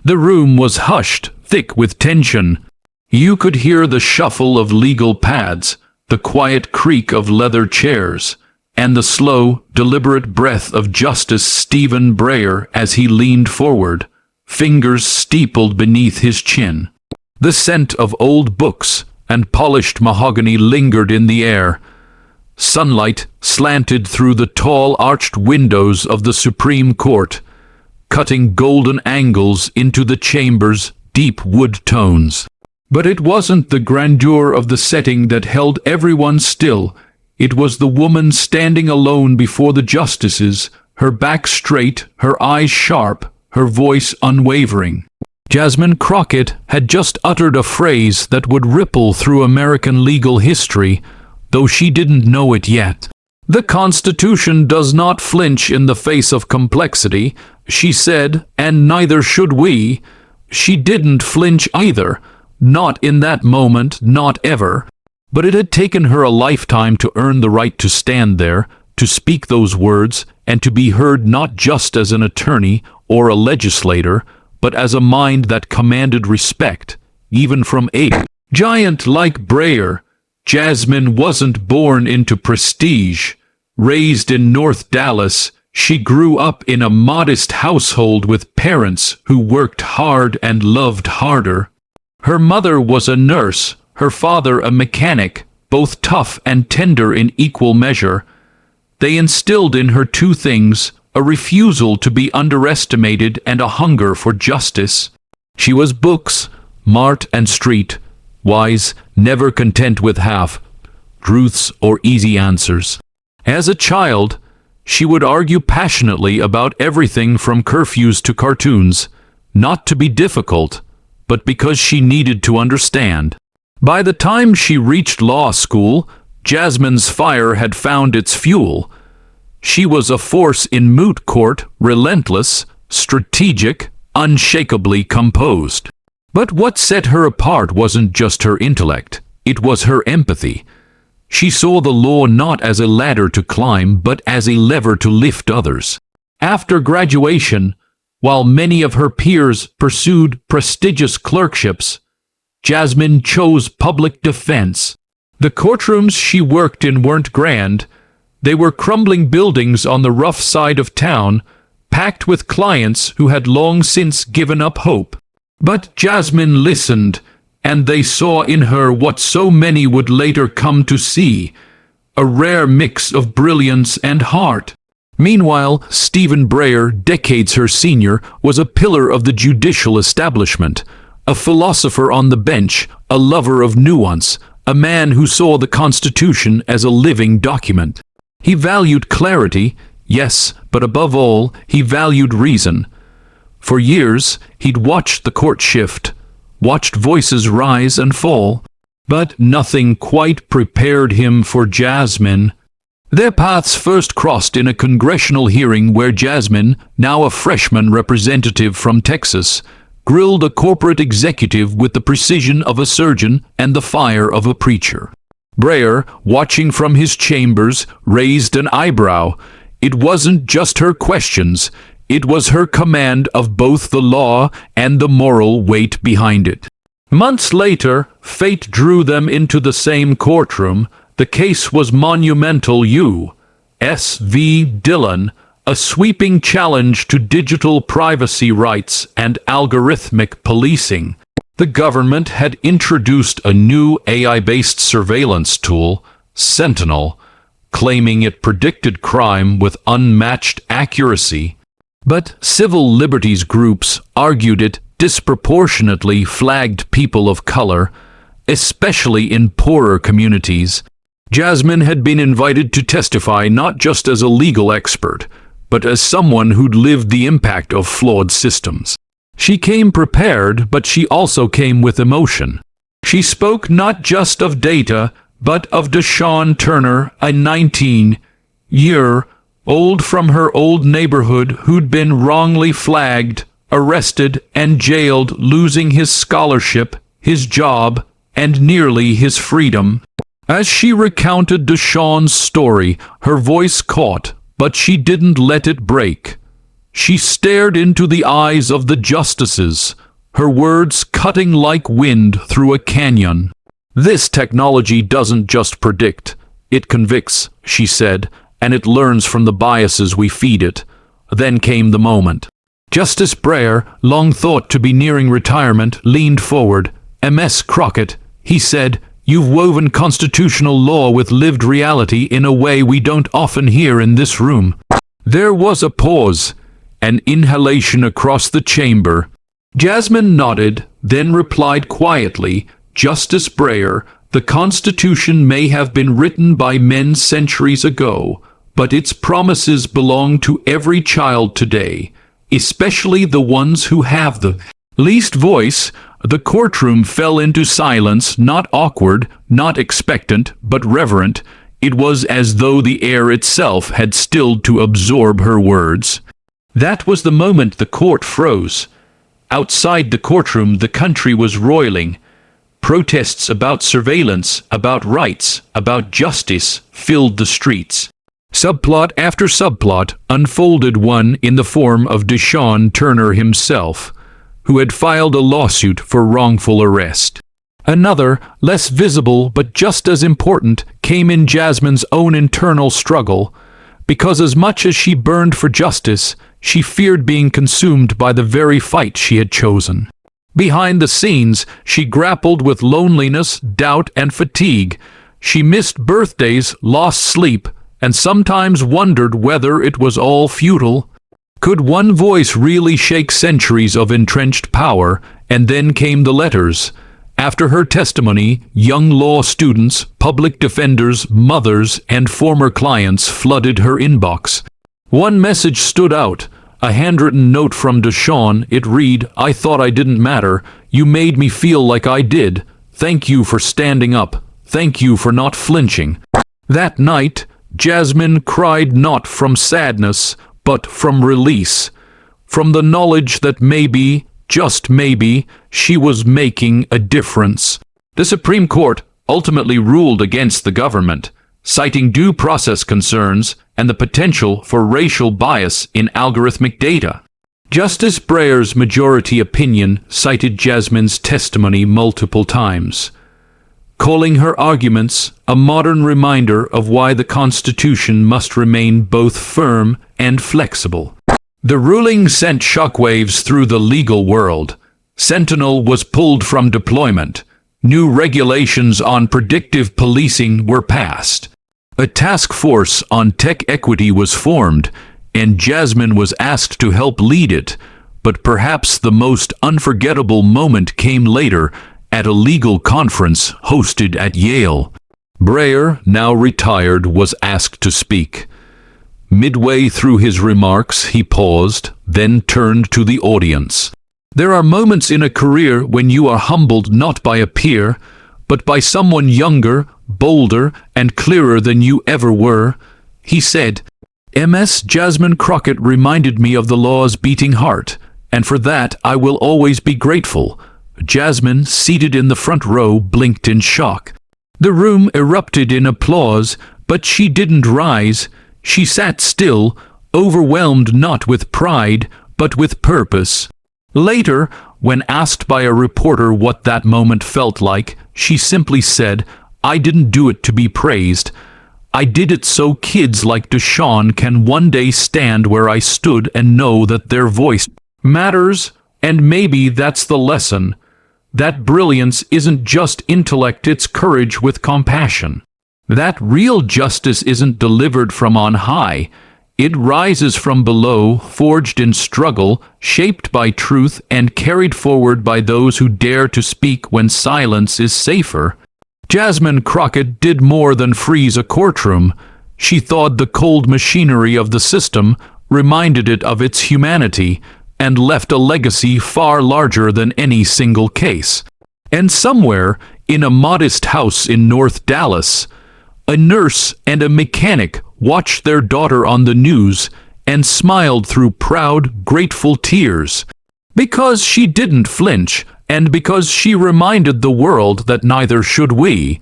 The room was hushed, thick with tension. You could hear the shuffle of legal pads, the quiet creak of leather chairs, and the slow, deliberate breath of Justice Stephen Breyer as he leaned forward, fingers steepled beneath his chin. The scent of old books and polished mahogany lingered in the air. Sunlight slanted through the tall arched windows of the Supreme Court, cutting golden angles into the chamber's deep wood tones. But it wasn't the grandeur of the setting that held everyone still. It was the woman standing alone before the justices, her back straight, her eyes sharp, her voice unwavering. Jasmine Crockett had just uttered a phrase that would ripple through American legal history, though she didn't know it yet. "The Constitution does not flinch in the face of complexity," she said, "and neither should we." She didn't flinch either. Not in that moment, not ever. But it had taken her a lifetime to earn the right to stand there, to speak those words, and to be heard not just as an attorney or a legislator, but as a mind that commanded respect, even from a giant like Breyer. Jasmine wasn't born into prestige. Raised in North Dallas, she grew up in a modest household with parents who worked hard and loved harder. Her mother was a nurse, her father a mechanic, both tough and tender in equal measure. They instilled in her two things: a refusal to be underestimated and a hunger for justice. She was books, mart and street, wise, never content with half truths or easy answers. As a child, she would argue passionately about everything from curfews to cartoons, not to be difficult, but because she needed to understand. By the time she reached law school, Jasmine's fire had found its fuel. She was a force in moot court, relentless, strategic, unshakably composed. But what set her apart wasn't just her intellect, it was her empathy. She saw the law not as a ladder to climb, but as a lever to lift others. After graduation, while many of her peers pursued prestigious clerkships, Jasmine chose public defense. The courtrooms she worked in weren't grand. They were crumbling buildings on the rough side of town, packed with clients who had long since given up hope. But Jasmine listened, and they saw in her what so many would later come to see: a rare mix of brilliance and heart. Meanwhile, Stephen Breyer, decades her senior, was a pillar of the judicial establishment, a philosopher on the bench, a lover of nuance, a man who saw the Constitution as a living document. He valued clarity, yes, but above all, he valued reason. For years, he'd watched the court shift, watched voices rise and fall, but nothing quite prepared him for Jasmine. Their paths first crossed in a congressional hearing where Jasmine, now a freshman representative from Texas, grilled a corporate executive with the precision of a surgeon and the fire of a preacher. Breyer, watching from his chambers, raised an eyebrow. It wasn't just her questions, it was her command of both the law and the moral weight behind it. Months later, fate drew them into the same courtroom. The case was monumental. U.S. v. Dillon, a sweeping challenge to digital privacy rights and algorithmic policing. The government had introduced a new AI-based surveillance tool, Sentinel, claiming it predicted crime with unmatched accuracy. But civil liberties groups argued it disproportionately flagged people of color, especially in poorer communities. Jasmine had been invited to testify not just as a legal expert, but as someone who'd lived the impact of flawed systems. She came prepared, but she also came with emotion. She spoke not just of data, but of Deshaun Turner, a 19-year-old from her old neighborhood who'd been wrongly flagged, arrested, and jailed, losing his scholarship, his job, and nearly his freedom. As she recounted Deshaun's story, her voice caught, but she didn't let it break. She stared into the eyes of the justices, her words cutting like wind through a canyon. "This technology doesn't just predict, it convicts," she said, "and it learns from the biases we feed it." Then came the moment. Justice Breyer, long thought to be nearing retirement, leaned forward. "Ms. Crockett," he said, "you've woven constitutional law with lived reality in a way we don't often hear in this room." There was a pause, an inhalation across the chamber. Jasmine nodded, then replied quietly, "Justice Breyer, the Constitution may have been written by men centuries ago, but its promises belong to every child today, especially the ones who have the least voice." The courtroom fell into silence, not awkward, not expectant, but reverent. It was as though the air itself had stilled to absorb her words. That was the moment the court froze. Outside the courtroom, the country was roiling. Protests about surveillance, about rights, about justice filled the streets. Subplot after subplot unfolded, one in the form of Deshaun Turner himself, who had filed a lawsuit for wrongful arrest. Another, less visible but just as important, came in Jasmine's own internal struggle, because as much as she burned for justice, she feared being consumed by the very fight she had chosen. Behind the scenes, she grappled with loneliness, doubt, and fatigue. She missed birthdays, lost sleep, and sometimes wondered whether it was all futile. Could one voice really shake centuries of entrenched power? And then came the letters. After her testimony, young law students, public defenders, mothers, and former clients flooded her inbox. One message stood out, a handwritten note from Deshaun. It read, "I thought I didn't matter. You made me feel like I did. Thank you for standing up. Thank you for not flinching." That night, Jasmine cried not from sadness, but from release, from the knowledge that maybe, just maybe, she was making a difference. The Supreme Court ultimately ruled against the government, citing due process concerns and the potential for racial bias in algorithmic data. Justice Breyer's majority opinion cited Jasmine's testimony multiple times, calling her arguments a modern reminder of why the Constitution must remain both firm and flexible. The ruling sent shockwaves through the legal world. Sentinel was pulled from deployment. New regulations on predictive policing were passed. A task force on tech equity was formed, and Jasmine was asked to help lead it. But perhaps the most unforgettable moment came later, at a legal conference hosted at Yale. Breyer, now retired, was asked to speak. Midway through his remarks, he paused, then turned to the audience. "There are moments in a career when you are humbled not by a peer, but by someone younger, bolder, and clearer than you ever were," he said. "Ms. Jasmine Crockett reminded me of the law's beating heart, and for that I will always be grateful." Jasmine, seated in the front row, blinked in shock. The room erupted in applause, but she didn't rise. She sat still, overwhelmed not with pride, but with purpose. Later, when asked by a reporter what that moment felt like, she simply said, "I didn't do it to be praised. I did it so kids like Deshaun can one day stand where I stood and know that their voice matters." And maybe that's the lesson. That brilliance isn't just intellect, it's courage with compassion. That real justice isn't delivered from on high. It rises from below, forged in struggle, shaped by truth, and carried forward by those who dare to speak when silence is safer. Jasmine Crockett did more than freeze a courtroom. She thawed the cold machinery of the system, reminded it of its humanity, and left a legacy far larger than any single case. And somewhere, in a modest house in North Dallas, a nurse and a mechanic watched their daughter on the news and smiled through proud, grateful tears. Because she didn't flinch, and because she reminded the world that neither should we.